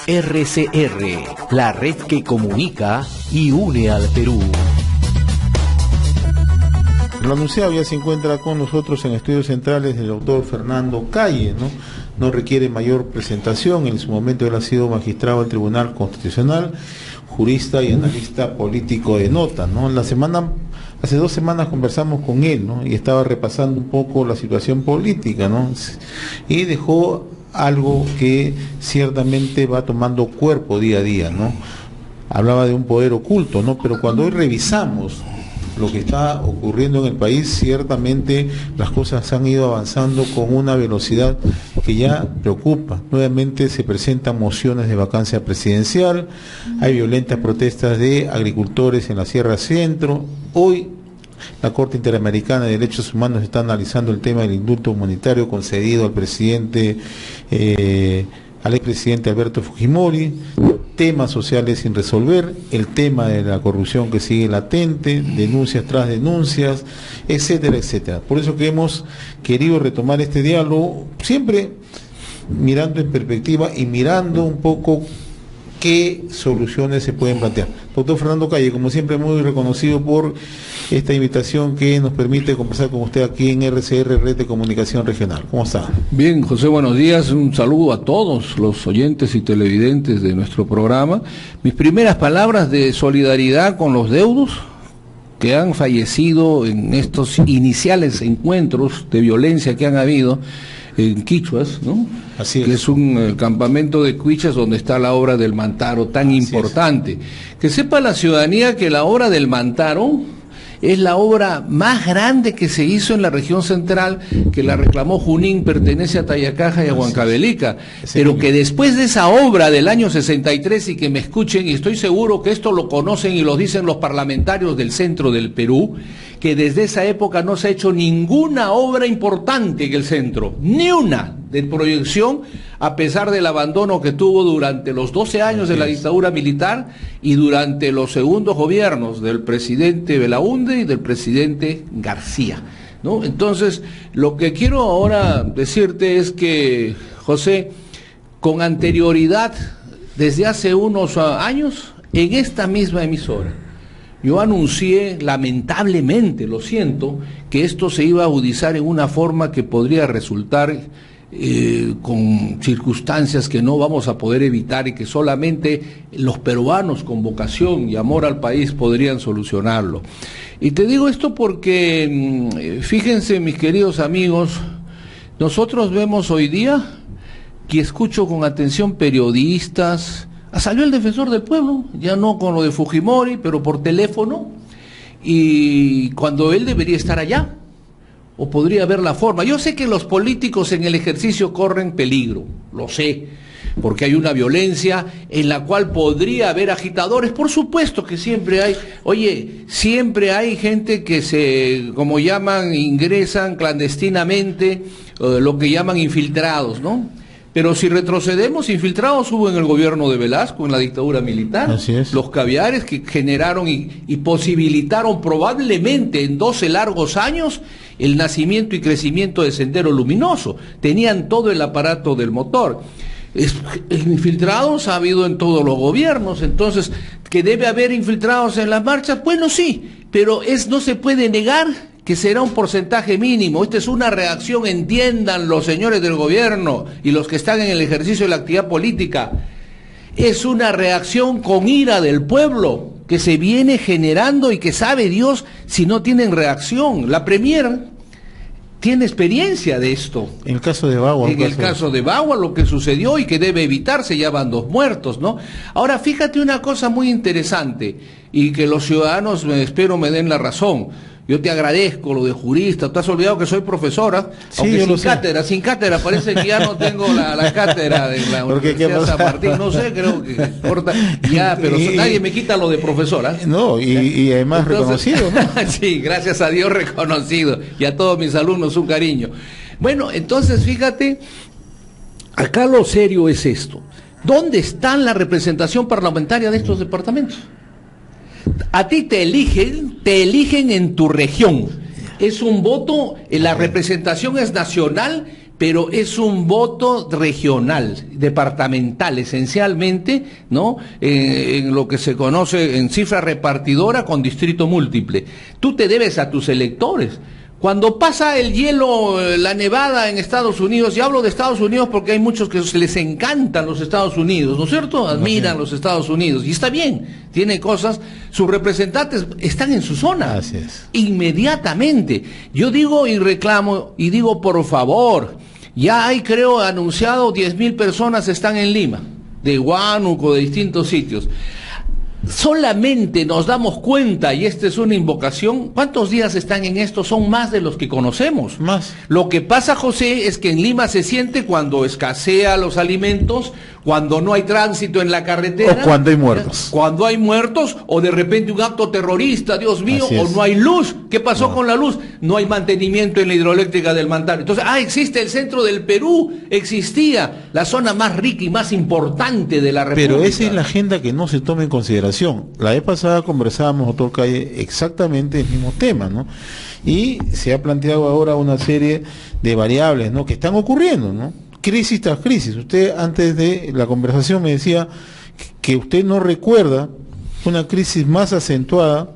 RCR, la red que comunica y une al Perú. Lo anunciado, ya se encuentra con nosotros en estudios centrales el doctor Fernando Calle, no requiere mayor presentación. En su momento él ha sido magistrado del Tribunal Constitucional, jurista y analista político de nota, hace 2 semanas conversamos con él, y estaba repasando un poco la situación política, y dejó algo que ciertamente va tomando cuerpo día a día, Hablaba de un poder oculto, pero cuando hoy revisamos lo que está ocurriendo en el país, ciertamente las cosas han ido avanzando con una velocidad que ya preocupa. Nuevamente se presentan mociones de vacancia presidencial, hay violentas protestas de agricultores en la Sierra Centro. Hoy la Corte Interamericana de Derechos Humanos está analizando el tema del indulto humanitario concedido al expresidente Alberto Fujimori, temas sociales sin resolver, el tema de la corrupción que sigue latente, denuncias tras denuncias, etcétera, etcétera. Por eso que hemos querido retomar este diálogo, siempre mirando en perspectiva y mirando un poco qué soluciones se pueden plantear. Doctor Fernando Calle, como siempre, muy reconocido por esta invitación que nos permite conversar con usted aquí en RCR, Red de Comunicación Regional. ¿Cómo está? Bien, José, buenos días. Un saludo a todos los oyentes y televidentes de nuestro programa. Mis primeras palabras de solidaridad con los deudos que han fallecido en estos iniciales encuentros de violencia que han habido en Quichuas, Así es. Que es un campamento de Quichuas donde está la obra del Mantaro tan importante. Que sepa la ciudadanía que la obra del Mantaro es la obra más grande que se hizo en la región central, que la reclamó Junín, pertenece a Tayacaja y a Huancavelica, pero que después de esa obra del año 63, y que me escuchen, y estoy seguro que esto lo conocen y lo dicen los parlamentarios del centro del Perú, que desde esa época no se ha hecho ninguna obra importante en el centro, ni una de proyección, a pesar del abandono que tuvo durante los 12 años de la dictadura militar y durante los segundos gobiernos del presidente Belaúnde y del presidente García, Entonces, lo que quiero ahora decirte es que, José, con anterioridad, desde hace unos años, en esta misma emisora, yo anuncié, lamentablemente, lo siento, que esto se iba a agudizar en una forma que podría resultar con circunstancias que no vamos a poder evitar y que solamente los peruanos con vocación y amor al país podrían solucionarlo. Y te digo esto porque, fíjense, mis queridos amigos, nosotros vemos hoy día, que escucho con atención periodistas, salió el defensor del pueblo, ya no con lo de Fujimori, pero por teléfono, y cuando él debería estar allá, o podría haber la forma. Yo sé que los políticos en el ejercicio corren peligro, lo sé, porque hay una violencia en la cual podría haber agitadores, por supuesto que siempre hay, siempre hay gente que como llaman, ingresan clandestinamente, lo que llaman infiltrados, Pero si retrocedemos, infiltrados hubo en el gobierno de Velasco, en la dictadura militar. Así es. Los caviares que generaron y posibilitaron probablemente en 12 largos años el nacimiento y crecimiento de Sendero Luminoso. Tenían todo el aparato del motor. Infiltrados ha habido en todos los gobiernos, entonces, ¿que debe haber infiltrados en las marchas? Bueno, sí, pero no se puede negar que será un porcentaje mínimo. Esta es una reacción, entiendan los señores del gobierno y los que están en el ejercicio de la actividad política, es una reacción con ira del pueblo que se viene generando y que sabe Dios si no tienen reacción. La Premier tiene experiencia de esto. En el caso de Bagua. En el caso de Bagua, lo que sucedió y que debe evitarse, ya van 2 muertos, Ahora, fíjate una cosa muy interesante, y que los ciudadanos, espero, me den la razón. Yo te agradezco lo de jurista, te has olvidado que soy profesora, sí, aunque sin cátedra, parece que ya no tengo la cátedra de la Universidad de San Martín, no sé, creo que corta, ya, pero nadie me quita lo de profesora. No, y además reconocido, Sí, gracias a Dios reconocido, y a todos mis alumnos un cariño. Bueno, entonces fíjate, acá lo serio es esto, ¿dónde está la representación parlamentaria de estos departamentos? A ti te eligen en tu región. Es un voto, la representación es nacional, pero es un voto regional, departamental, esencialmente, ¿no? En lo que se conoce en cifra repartidora con distrito múltiple. Tú te debes a tus electores. Cuando pasa el hielo, la nevada en Estados Unidos, y hablo de Estados Unidos porque hay muchos que les encantan los Estados Unidos, ¿no es cierto? Admiran los Estados Unidos, y está bien, tiene cosas, sus representantes están en su zona. Así es. Inmediatamente. Yo digo y reclamo, y digo por favor, ya hay, creo, anunciado 10.000 personas están en Lima, de Huánuco, de distintos sitios. Solamente nos damos cuenta, y esta es una invocación, ¿cuántos días están en esto? Son más de los que conocemos. Más. Lo que pasa, José, es que en Lima se siente cuando escasea los alimentos, cuando no hay tránsito en la carretera. O cuando hay muertos. Cuando hay muertos, o de repente un acto terrorista, Dios mío, o no hay luz. ¿Qué pasó con la luz? No hay mantenimiento en la hidroeléctrica del Mantaro. Entonces, existe el centro del Perú, existía la zona más rica y más importante de la República. Pero esa es la agenda que no se toma en consideración. La vez pasada conversábamos, doctor Calle, exactamente el mismo tema, ¿no? Y se ha planteado ahora una serie de variables, ¿no?, que están ocurriendo, ¿no? Crisis tras crisis. Usted antes de la conversación me decía que usted no recuerda una crisis más acentuada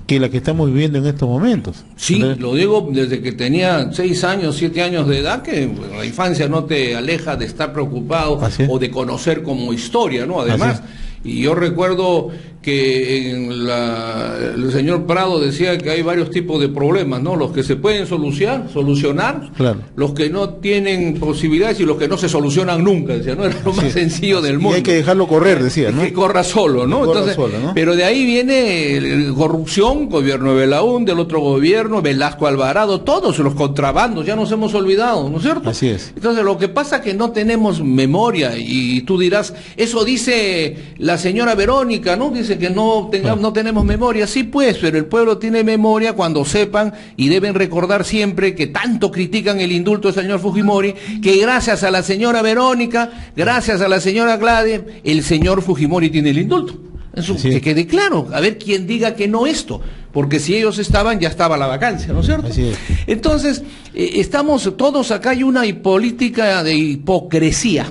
que la que estamos viviendo en estos momentos. Sí, lo digo desde que tenía 6 años, 7 años de edad, que la infancia no te aleja de estar preocupado o de conocer como historia, ¿no? Además, y yo recuerdo que el señor Prado decía que hay varios tipos de problemas, ¿no? Los que se pueden solucionar, claro, los que no tienen posibilidades y los que no se solucionan nunca, decía, ¿no? Era lo más sencillo del mundo. Y hay que dejarlo correr, decía, ¿no? Que corra solo, ¿no? Entonces, ¿no? Pero de ahí viene corrupción, gobierno de Belaún, del otro gobierno, Velasco Alvarado, todos los contrabandos, ya nos hemos olvidado, ¿no es cierto? Así es. Entonces, lo que pasa es que no tenemos memoria, y tú dirás, eso dice la señora Verónica, ¿no? Dice que no tenemos memoria. Sí, pues, pero el pueblo tiene memoria cuando sepan, y deben recordar siempre que tanto critican el indulto del señor Fujimori, que gracias a la señora Verónica, gracias a la señora Gladys, el señor Fujimori tiene el indulto. Eso, que quede claro, a ver quién diga que no esto, porque si ellos estaban, ya estaba la vacancia, ¿no es cierto? Así es. Entonces, estamos todos acá, hay una política de hipocresía,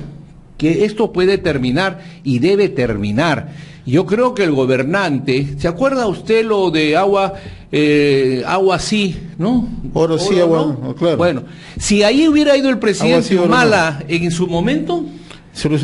que esto puede terminar y debe terminar. Yo creo que el gobernante, ¿se acuerda usted lo de agua sí, ¿no? Oro sí, agua, ¿no? Claro. Bueno, si ahí hubiera ido el presidente Humala en su momento,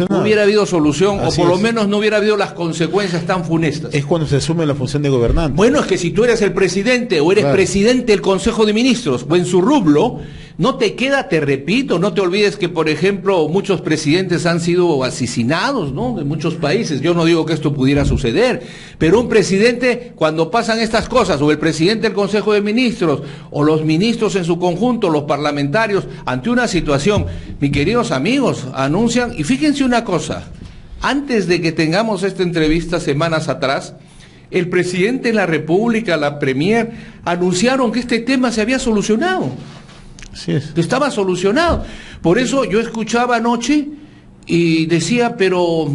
no hubiera habido solución, o por lo menos no hubiera habido las consecuencias tan funestas. Es cuando se asume la función de gobernante. Bueno, es que si tú eres el presidente o eres presidente del Consejo de Ministros o en su rublo, no te queda, te repito, no te olvides que, por ejemplo, muchos presidentes han sido asesinados, ¿no?, de muchos países. Yo no digo que esto pudiera suceder, pero un presidente, cuando pasan estas cosas, o el presidente del Consejo de Ministros, o los ministros en su conjunto, los parlamentarios, ante una situación, mis queridos amigos, anuncian, y fíjense una cosa, antes de que tengamos esta entrevista semanas atrás, el presidente de la República, la Premier, anunciaron que este tema se había solucionado. Así es. Que estaba solucionado. Por eso yo escuchaba anoche y decía, pero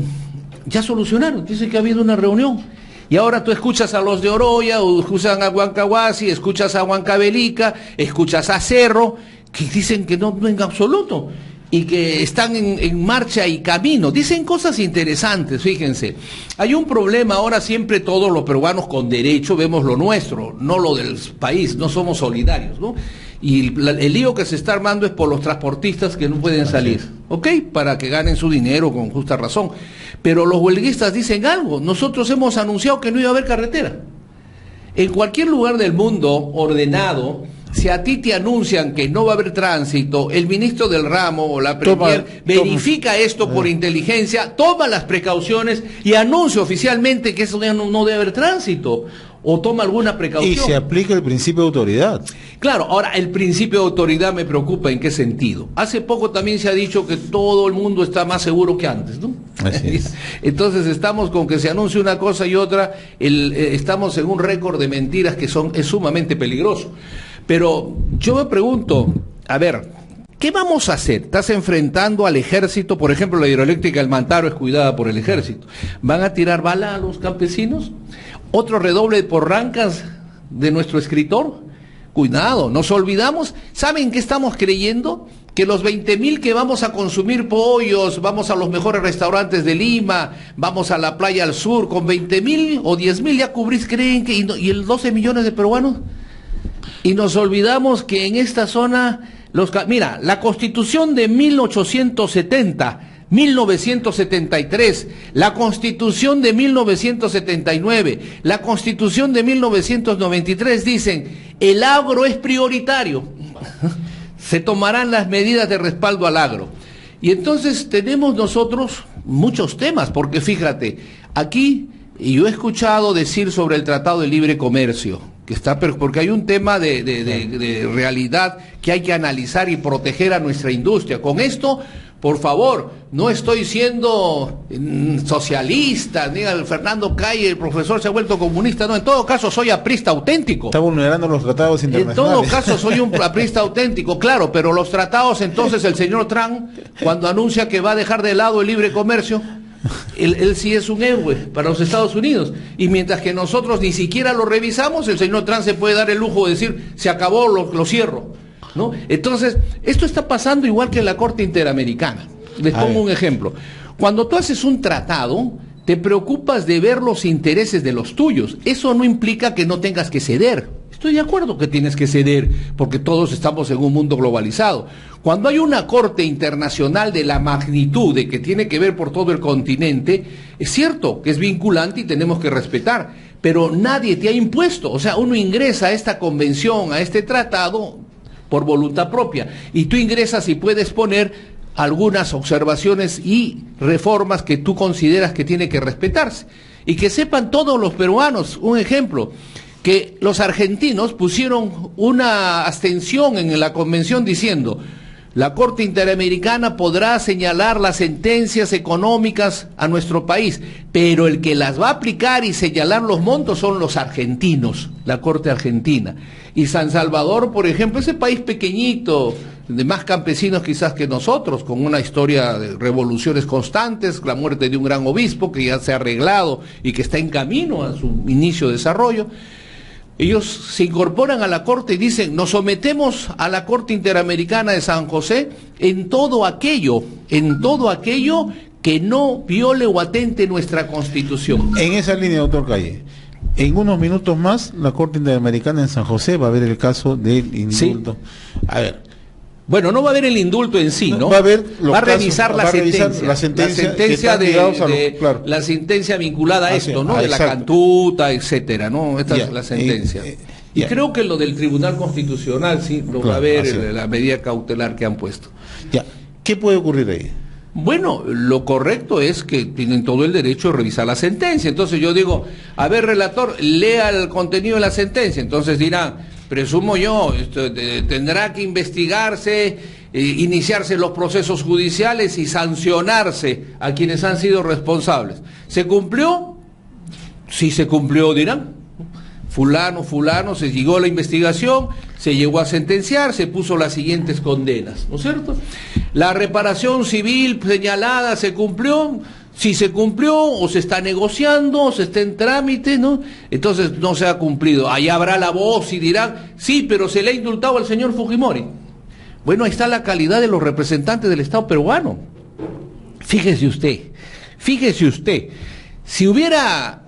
ya solucionaron, dice que ha habido una reunión. Y ahora tú escuchas a los de Oroya, o escuchas a Huancahuasi, escuchas a Huancavelica, escuchas a Cerro, que dicen que no en absoluto, y que están en marcha y camino. Dicen cosas interesantes, fíjense. Hay un problema ahora, siempre todos los peruanos con derecho vemos lo nuestro, no lo del país, no somos solidarios, ¿no? Y el lío que se está armando es por los transportistas que no pueden salir, ¿ok? Para que ganen su dinero con justa razón. Pero los huelguistas dicen algo, nosotros hemos anunciado que no iba a haber carretera. En cualquier lugar del mundo ordenado, si a ti te anuncian que no va a haber tránsito, el ministro del ramo o la Premier verifica esto por inteligencia, toma las precauciones y anuncia oficialmente que eso ya no debe haber tránsito, o toma alguna precaución. Y se aplica el principio de autoridad. Claro, ahora el principio de autoridad me preocupa. ¿En qué sentido? Hace poco también se ha dicho que todo el mundo está más seguro que antes, ¿no? Así es. Entonces estamos con que se anuncie una cosa y otra, estamos en un récord de mentiras que es sumamente peligroso. Pero yo me pregunto, a ver, ¿qué vamos a hacer? Estás enfrentando al ejército, por ejemplo, la hidroeléctrica del Mantaro es cuidada por el ejército. ¿Van a tirar bala a los campesinos? ¿Otro redoble de porrancas de nuestro escritor? Cuidado, nos olvidamos. ¿Saben qué estamos creyendo? que los 20.000 que vamos a consumir pollos, vamos a los mejores restaurantes de Lima, vamos a la playa al sur, con 20.000 o 10.000 ya cubrís, creen que, y el 12 millones de peruanos. Y nos olvidamos que en esta zona, mira, la Constitución de 1870, 1973, la Constitución de 1979, la Constitución de 1993 dicen, el agro es prioritario. Se tomarán las medidas de respaldo al agro. Y entonces tenemos nosotros muchos temas, porque fíjate, aquí yo he escuchado decir sobre el Tratado de Libre Comercio, que está, porque hay un tema de realidad que hay que analizar y proteger a nuestra industria. Con esto, por favor, no estoy siendo socialista, ni el Fernando Calle, el profesor se ha vuelto comunista, no, en todo caso soy aprista auténtico. Está vulnerando los tratados internacionales. En todo caso soy un aprista auténtico, claro, pero los tratados, entonces el señor Trump, cuando anuncia que va a dejar de lado el libre comercio, él sí es un héroe para los Estados Unidos, y mientras que nosotros ni siquiera lo revisamos, el señor Trump se puede dar el lujo de decir, se acabó, lo cierro, ¿no? Entonces, esto está pasando igual que en la Corte Interamericana. Les pongo un ejemplo. Cuando tú haces un tratado, te preocupas de ver los intereses de los tuyos. Eso no implica que no tengas que ceder. Estoy de acuerdo que tienes que ceder, porque todos estamos en un mundo globalizado. Cuando hay una corte internacional de la magnitud de que tiene que ver por todo el continente, es cierto que es vinculante y tenemos que respetar, pero nadie te ha impuesto. O sea, uno ingresa a esta convención, a este tratado, por voluntad propia, y tú ingresas y puedes poner algunas observaciones y reformas que tú consideras que tiene que respetarse, y que sepan todos los peruanos, un ejemplo, que los argentinos pusieron una abstención en la convención diciendo, la Corte Interamericana podrá señalar las sentencias económicas a nuestro país, pero el que las va a aplicar y señalar los montos son los argentinos, la Corte Argentina. Y San Salvador, por ejemplo, ese país pequeñito, de más campesinos quizás que nosotros, con una historia de revoluciones constantes, la muerte de un gran obispo que ya se ha arreglado y que está en camino a su inicio de desarrollo, ellos se incorporan a la Corte y dicen, nos sometemos a la Corte Interamericana de San José en todo aquello que no viole o atente nuestra Constitución. En esa línea, doctor Calle, en unos minutos más, la Corte Interamericana en San José va a ver el caso del indulto. Sí. A ver. Bueno, no va a haber el indulto en sí, ¿no? Va a ver los va a revisar casos, la sentencia claro. La sentencia vinculada a esto, ¿no? De la cantuta, etcétera, ¿no? Esta es la sentencia. Y creo que lo del Tribunal Constitucional sí lo va a ver, la medida cautelar que han puesto. Ya. ¿Qué puede ocurrir ahí? Bueno, lo correcto es que tienen todo el derecho de revisar la sentencia. Entonces yo digo, a ver, relator, lea el contenido de la sentencia. Entonces dirán, presumo yo, tendrá que investigarse, iniciarse los procesos judiciales y sancionarse a quienes han sido responsables. ¿Se cumplió? Sí se cumplió, dirán. Fulano, se llegó a la investigación, se llegó a sentenciar, se puso las siguientes condenas, ¿no es cierto? La reparación civil señalada se cumplió, si se cumplió o se está negociando, o se está en trámite, ¿no? Entonces no se ha cumplido. Ahí habrá la voz y dirán, sí, pero se le ha indultado al señor Fujimori. Bueno, ahí está la calidad de los representantes del Estado peruano. Fíjese usted, si hubiera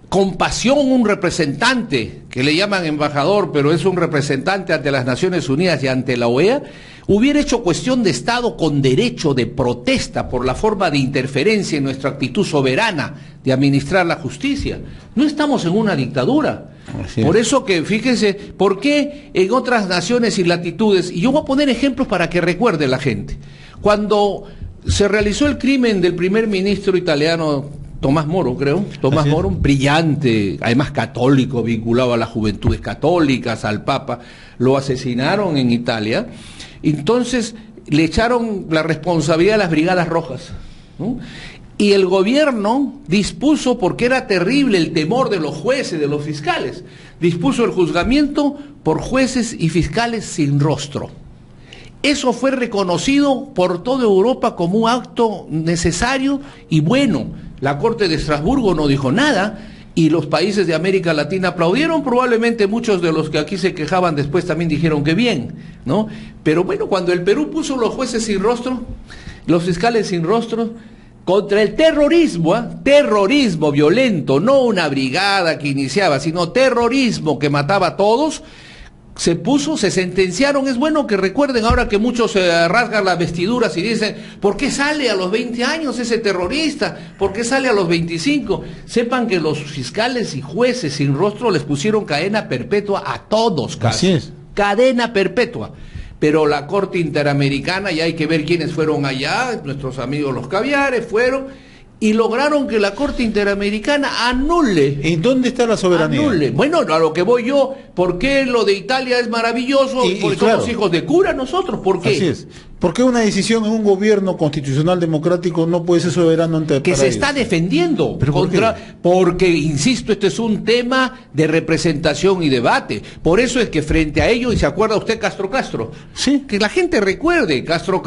compasión un representante, que le llaman embajador, pero es un representante ante las Naciones Unidas y ante la OEA, hubiera hecho cuestión de Estado con derecho de protesta por la forma de interferencia en nuestra actitud soberana de administrar la justicia. No estamos en una dictadura. Por eso que, fíjense, ¿por qué en otras naciones y latitudes? Y yo voy a poner ejemplos para que recuerde la gente. Cuando se realizó el crimen del primer ministro italiano Tomás Moro, creo, Tomás Moro, brillante, además católico, vinculado a las juventudes católicas, al Papa, lo asesinaron en Italia, entonces le echaron la responsabilidad a las Brigadas Rojas, ¿no? Y el gobierno dispuso, porque era terrible el temor de los jueces, de los fiscales, dispuso el juzgamiento por jueces y fiscales sin rostro. Eso fue reconocido por toda Europa como un acto necesario y bueno. La Corte de Estrasburgo no dijo nada y los países de América Latina aplaudieron. Probablemente muchos de los que aquí se quejaban después también dijeron que bien, ¿no? Pero bueno, cuando el Perú puso los jueces sin rostro, los fiscales sin rostro, contra el terrorismo, terrorismo violento, no una brigada que iniciaba, sino terrorismo que mataba a todos, se sentenciaron. Es bueno que recuerden ahora que muchos se rasgan las vestiduras y dicen, ¿por qué sale a los 20 años ese terrorista? ¿Por qué sale a los 25? Sepan que los fiscales y jueces sin rostro les pusieron cadena perpetua a todos, casi. Así es. Cadena perpetua. Pero la Corte Interamericana, y hay que ver quiénes fueron allá, nuestros amigos los caviares fueron, y lograron que la Corte Interamericana anule. ¿En dónde está la soberanía? Anule. Bueno, a lo que voy yo, ¿por qué lo de Italia es maravilloso? Porque claro, somos hijos de cura nosotros, ¿por qué? Así es. ¿Por qué una decisión en un gobierno constitucional democrático no puede ser soberano ante que se está defendiendo contra, porque, insisto, este es un tema de representación y debate. Por eso es que frente a ello, y se acuerda usted Castro, sí, que la gente recuerde, Castro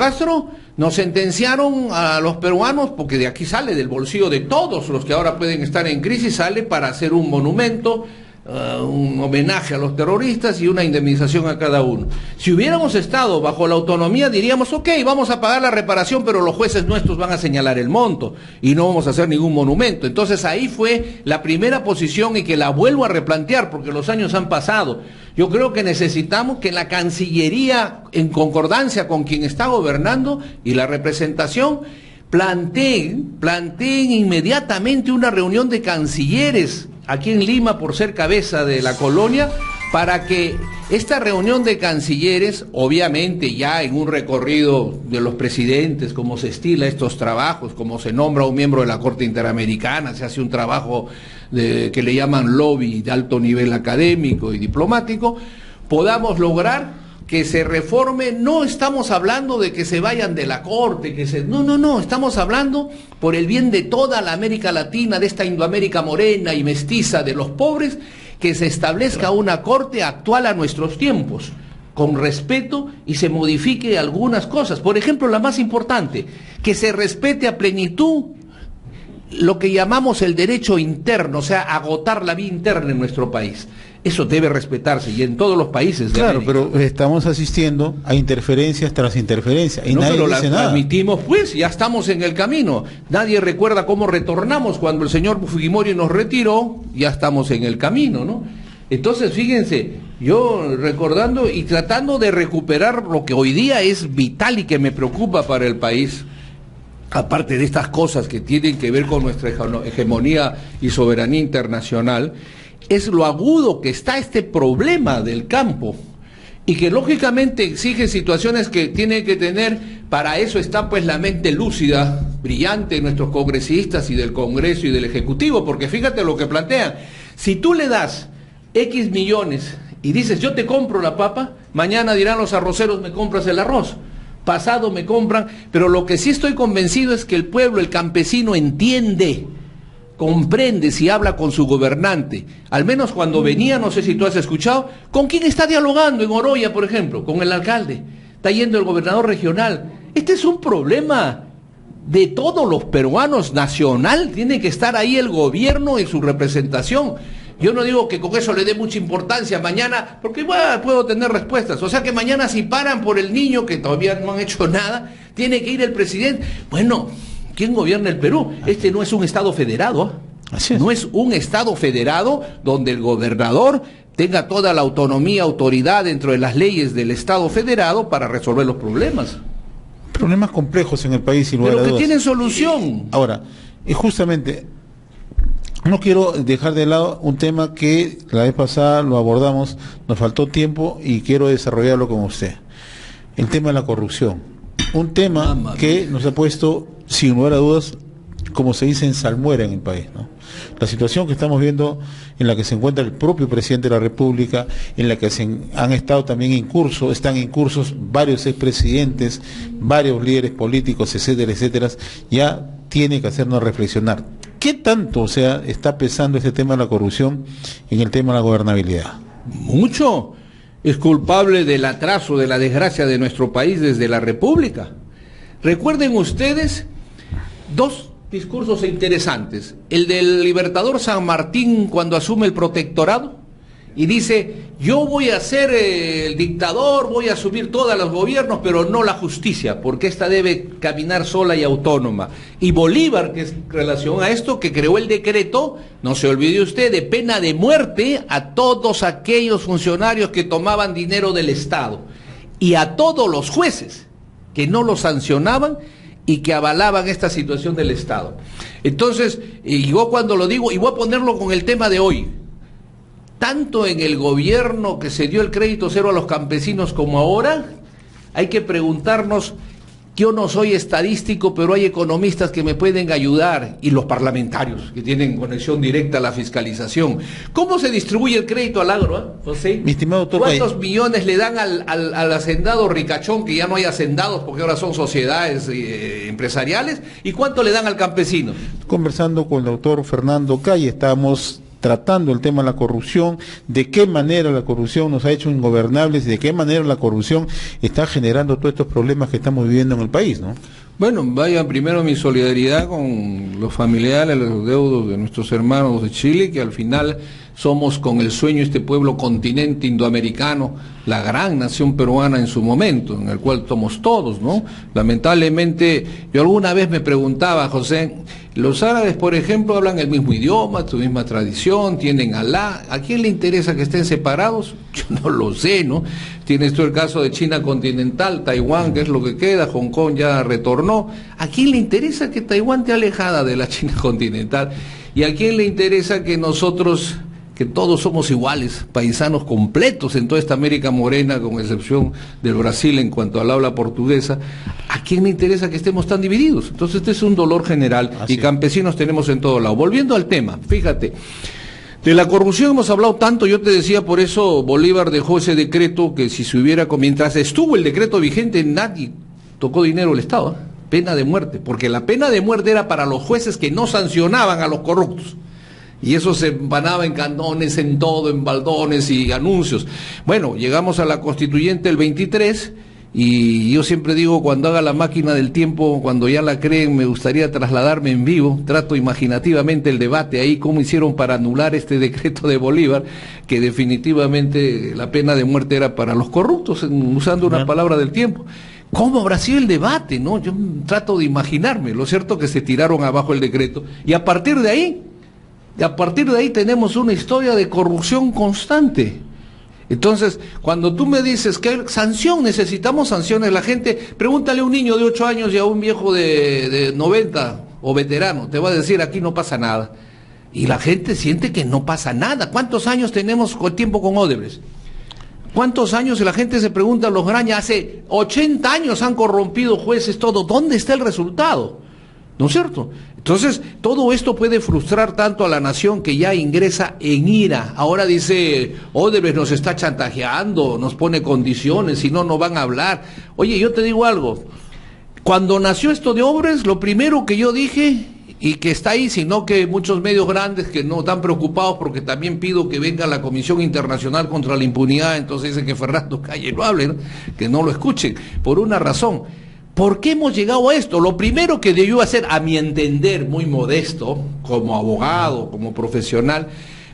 nos sentenciaron a los peruanos, porque de aquí sale del bolsillo de todos los que ahora pueden estar en crisis, sale para hacer un monumento, un homenaje a los terroristas y una indemnización a cada uno. Si hubiéramos estado bajo la autonomía, diríamos, ok, vamos a pagar la reparación, pero los jueces nuestros van a señalar el monto y no vamos a hacer ningún monumento. Entonces ahí fue la primera posición, y que la vuelvo a replantear porque los años han pasado. Yo creo que necesitamos que la Cancillería, en concordancia con quien está gobernando y la representación, planteen inmediatamente una reunión de cancilleres aquí en Lima, por ser cabeza de la colonia, para que esta reunión de cancilleres, obviamente ya en un recorrido de los presidentes, como se estila estos trabajos, como se nombra un miembro de la Corte Interamericana, se hace un trabajo que le llaman lobby de alto nivel académico y diplomático, podamos lograr que se reforme. No estamos hablando de que se vayan de la Corte, no, estamos hablando por el bien de toda la América Latina, de esta Indoamérica morena y mestiza de los pobres, que se establezca una Corte actual a nuestros tiempos, con respeto, y se modifique algunas cosas. Por ejemplo, la más importante, que se respete a plenitud lo que llamamos el derecho interno, o sea, agotar la vía interna en nuestro país. Eso debe respetarse, y en todos los países de Claro, América. pero estamos asistiendo a interferencias tras interferencias y nadie pero dice las nada. admitimos, pues, ya estamos en el camino. Nadie recuerda cómo retornamos cuando el señor Fujimori nos retiró, ya estamos en el camino, ¿no? Entonces, fíjense, yo recordando y tratando de recuperar lo que hoy día es vital y que me preocupa para el país, aparte de estas cosas que tienen que ver con nuestra hegemonía y soberanía internacional, es lo agudo que está este problema del campo, y que lógicamente exige situaciones que tienen que tener. Para eso está pues la mente lúcida, brillante de nuestros congresistas y del Congreso y del Ejecutivo, porque fíjate lo que plantean. Si tú le das X millones y dices, yo te compro la papa, mañana dirán los arroceros, me compras el arroz, pasado me compran, pero lo que sí estoy convencido es que el pueblo, el campesino, entiende, comprende si habla con su gobernante. Al menos cuando venía, no sé si tú has escuchado, ¿con quién está dialogando en Oroya, por ejemplo? Con el alcalde, está yendo el gobernador regional. Este es un problema de todos los peruanos, nacional, tiene que estar ahí el gobierno y su representación. Yo no digo que con eso le dé mucha importancia mañana, porque bueno, puedo tener respuestas. O sea que mañana, si paran por el niño, que todavía no han hecho nada, tiene que ir el presidente. Bueno, ¿quién gobierna el Perú? Este no es un Estado federado. Así es. No es un Estado federado donde el gobernador tenga toda la autonomía, autoridad dentro de las leyes del Estado federado para resolver los problemas. Problemas complejos en el país, sin lugar a Pero que dudas. tienen solución. Ahora, y justamente, no quiero dejar de lado un tema que la vez pasada lo abordamos, nos faltó tiempo y quiero desarrollarlo con usted. El tema de la corrupción. Un tema que nos ha puesto, sin lugar a dudas, como se dice, en salmuera en el país, ¿no? La situación que estamos viendo, en la que se encuentra el propio presidente de la República, en la que han estado también están en cursos varios expresidentes, varios líderes políticos, etcétera, etcétera, ya tiene que hacernos reflexionar. ¿Qué tanto, o sea, está pesando este tema de la corrupción en el tema de la gobernabilidad? Mucho. Es culpable del atraso, de la desgracia de nuestro país desde la República. Recuerden ustedes, discursos interesantes. El del Libertador San Martín cuando asume el protectorado y dice, yo voy a ser el dictador, voy a asumir todos los gobiernos, pero no la justicia, porque esta debe caminar sola y autónoma. Y Bolívar, que es en relación a esto, que creó el decreto, no se olvide usted, de pena de muerte a todos aquellos funcionarios que tomaban dinero del Estado y a todos los jueces que no lo sancionaban y que avalaban esta situación del Estado. Entonces, y yo cuando lo digo, y voy a ponerlo con el tema de hoy, tanto en el gobierno que se dio el crédito cero a los campesinos como ahora, hay que preguntarnos, yo no soy estadístico, pero hay economistas que me pueden ayudar, y los parlamentarios que tienen conexión directa a la fiscalización. ¿Cómo se distribuye el crédito al agro, José? Mi estimado doctor, ¿cuántos millones le dan al hacendado ricachón, que ya no hay hacendados porque ahora son sociedades empresariales? ¿Y cuánto le dan al campesino? Conversando con el doctor Fernando Calle, estamos tratando el tema de la corrupción, de qué manera la corrupción nos ha hecho ingobernables y de qué manera la corrupción está generando todos estos problemas que estamos viviendo en el país, ¿no? Bueno, vaya primero mi solidaridad con los familiares, los deudos de nuestros hermanos de Chile, que al final somos con el sueño este pueblo continente indoamericano, la gran nación peruana en su momento, en el cual somos todos, ¿no? Lamentablemente, yo alguna vez me preguntaba, José, los árabes, por ejemplo, hablan el mismo idioma, su misma tradición, tienen Alá, ¿a quién le interesa que estén separados? Yo no lo sé, ¿no? Tienes tú el caso de China continental, Taiwán, que es lo que queda, Hong Kong ya retornó. ¿A quién le interesa que Taiwán esté alejada de la China continental? ¿Y a quién le interesa que nosotros, que todos somos iguales, paisanos completos en toda esta América morena, con excepción del Brasil en cuanto al habla portuguesa? ¿A quién le interesa que estemos tan divididos? Entonces este es un dolor general. Así y campesinos tenemos en todo lado. Volviendo al tema, fíjate, de la corrupción hemos hablado tanto, yo te decía, por eso Bolívar dejó ese decreto que si se hubiera, mientras estuvo el decreto vigente, nadie tocó dinero del Estado, ¿eh? Pena de muerte, porque la pena de muerte era para los jueces que no sancionaban a los corruptos. Y eso se empanaba en candones, en todo, en baldones y anuncios. Bueno, llegamos a la constituyente el 23, y yo siempre digo, cuando haga la máquina del tiempo, cuando ya la creen, me gustaría trasladarme en vivo, trato imaginativamente el debate ahí, cómo hicieron para anular este decreto de Bolívar, que definitivamente la pena de muerte era para los corruptos, usando una palabra del tiempo. ¿Cómo habrá sido el debate, no? Yo trato de imaginarme, lo cierto que se tiraron abajo el decreto, y a partir de ahí tenemos una historia de corrupción constante. Entonces, cuando tú me dices que hay sanción, necesitamos sanciones, la gente, pregúntale a un niño de 8 años y a un viejo de 90 o veterano, te va a decir, aquí no pasa nada. Y la gente siente que no pasa nada. ¿Cuántos años tenemos con tiempo con Odebrecht? ¿Cuántos años? Y la gente se pregunta, los Graña, hace 80 años han corrompido jueces, todo. ¿Dónde está el resultado? ¿No es cierto? Entonces, todo esto puede frustrar tanto a la nación que ya ingresa en ira. Ahora dice, Odebrecht nos está chantajeando, nos pone condiciones, si no, no van a hablar. Oye, yo te digo algo, cuando nació esto de Odebrecht, lo primero que yo dije, y que está ahí, sino que muchos medios grandes que no están preocupados, porque también pido que venga la Comisión Internacional contra la Impunidad, entonces dicen que Fernando Calle no hable, ¿no? Que no lo escuchen, por una razón. ¿Por qué hemos llegado a esto? Lo primero que debió hacer, a mi entender, muy modesto, como abogado, como profesional,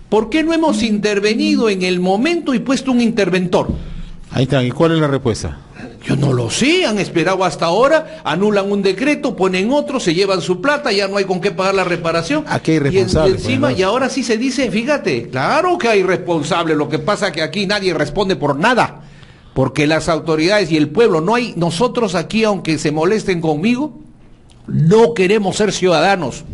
¿por qué no hemos intervenido en el momento y puesto un interventor? Ahí está, ¿y cuál es la respuesta? Yo no lo sé, han esperado hasta ahora, anulan un decreto, ponen otro, se llevan su plata, ya no hay con qué pagar la reparación. Aquí hay responsables. Y encima, y ahora sí se dice, fíjate, claro que hay responsables, lo que pasa es que aquí nadie responde por nada. Porque las autoridades y el pueblo, no hay, nosotros aquí, aunque se molesten conmigo, no queremos ser ciudadanos.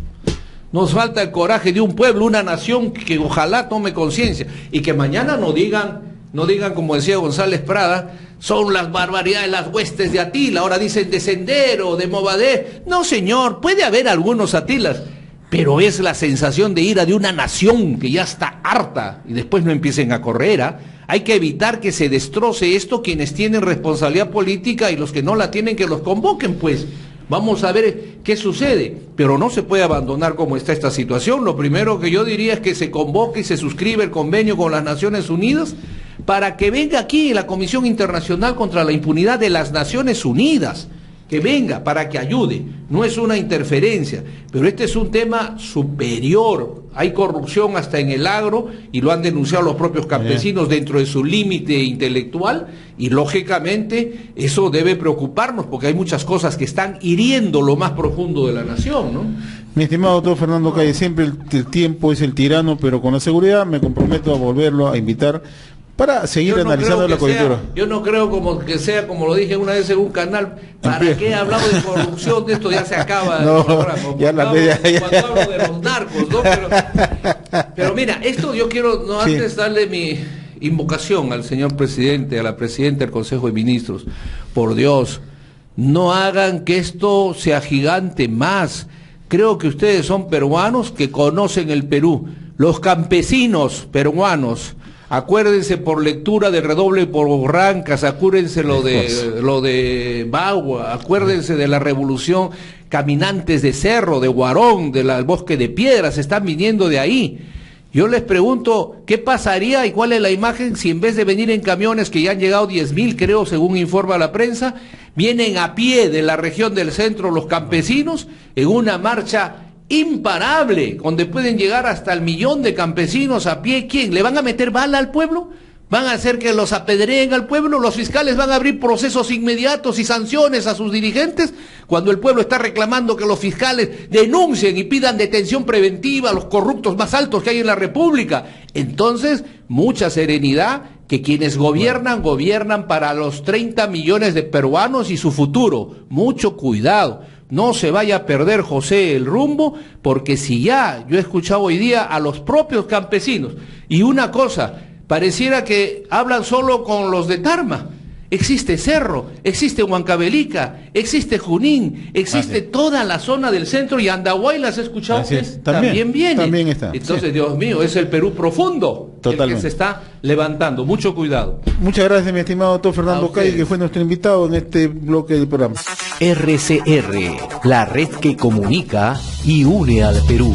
Nos falta el coraje de un pueblo, una nación que ojalá tome conciencia y que mañana no digan como decía González Prada, son las barbaridades, las huestes de Atila, ahora dicen de Sendero, de Movadé. No, señor, puede haber algunos Atilas, pero es la sensación de ira de una nación que ya está harta y después no empiecen a correr, ¿ah? Hay que evitar que se destroce esto, quienes tienen responsabilidad política y los que no la tienen, que los convoquen, pues. Vamos a ver qué sucede, pero no se puede abandonar como está esta situación. Lo primero que yo diría es que se convoque y se suscribe el convenio con las Naciones Unidas para que venga aquí la Comisión Internacional contra la Impunidad de las Naciones Unidas. que venga para que ayude, no es una interferencia, pero este es un tema superior. Hay corrupción hasta en el agro y lo han denunciado los propios campesinos dentro de su límite intelectual, y lógicamente eso debe preocuparnos porque hay muchas cosas que están hiriendo lo más profundo de la nación, ¿no? Mi estimado doctor Fernando Calle, siempre el tiempo es el tirano, pero con la seguridad me comprometo a volverlo a invitar para seguir analizando la coyuntura. Yo no creo que sea como lo dije una vez en un canal, ¿para qué he hablado de corrupción? De esto ya se acaba. No, cuando hablo de los narcos, ¿no? Pero mira, esto yo quiero, antes darle mi invocación al señor presidente, a la presidenta del Consejo de Ministros. Por Dios, no hagan que esto se agigante más. Creo que ustedes son peruanos que conocen el Perú. Los campesinos peruanos, acuérdense por lectura de Redoble por Barrancas, acuérdense lo de Bagua, acuérdense de la revolución Caminantes de Cerro, de Guarón, del Bosque de Piedras, están viniendo de ahí. Yo les pregunto, ¿qué pasaría y cuál es la imagen si en vez de venir en camiones, que ya han llegado 10.000, creo, según informa la prensa, vienen a pie de la región del centro los campesinos en una marcha imparable, donde pueden llegar hasta el 1.000.000 de campesinos a pie? ¿Quién? ¿Le van a meter bala al pueblo? ¿Van a hacer que los apedreen al pueblo? ¿Los fiscales van a abrir procesos inmediatos y sanciones a sus dirigentes cuando el pueblo está reclamando que los fiscales denuncien y pidan detención preventiva a los corruptos más altos que hay en la República? Entonces, mucha serenidad, que quienes gobiernan, gobiernan para los 30 millones de peruanos y su futuro. Mucho cuidado. No se vaya a perder, José, el rumbo, porque si ya, yo he escuchado hoy día a los propios campesinos, y una cosa, pareciera que hablan solo con los de Tarma. Existe Cerro, existe Huancavelica, existe Junín, existe toda la zona del centro, y Andahuay, las he escuchado, también viene. También está. Entonces, Dios mío, es el Perú profundo el que se está levantando. Mucho cuidado. Muchas gracias, mi estimado doctor Fernando Calle, que fue nuestro invitado en este bloque del programa. RCR, la red que comunica y une al Perú.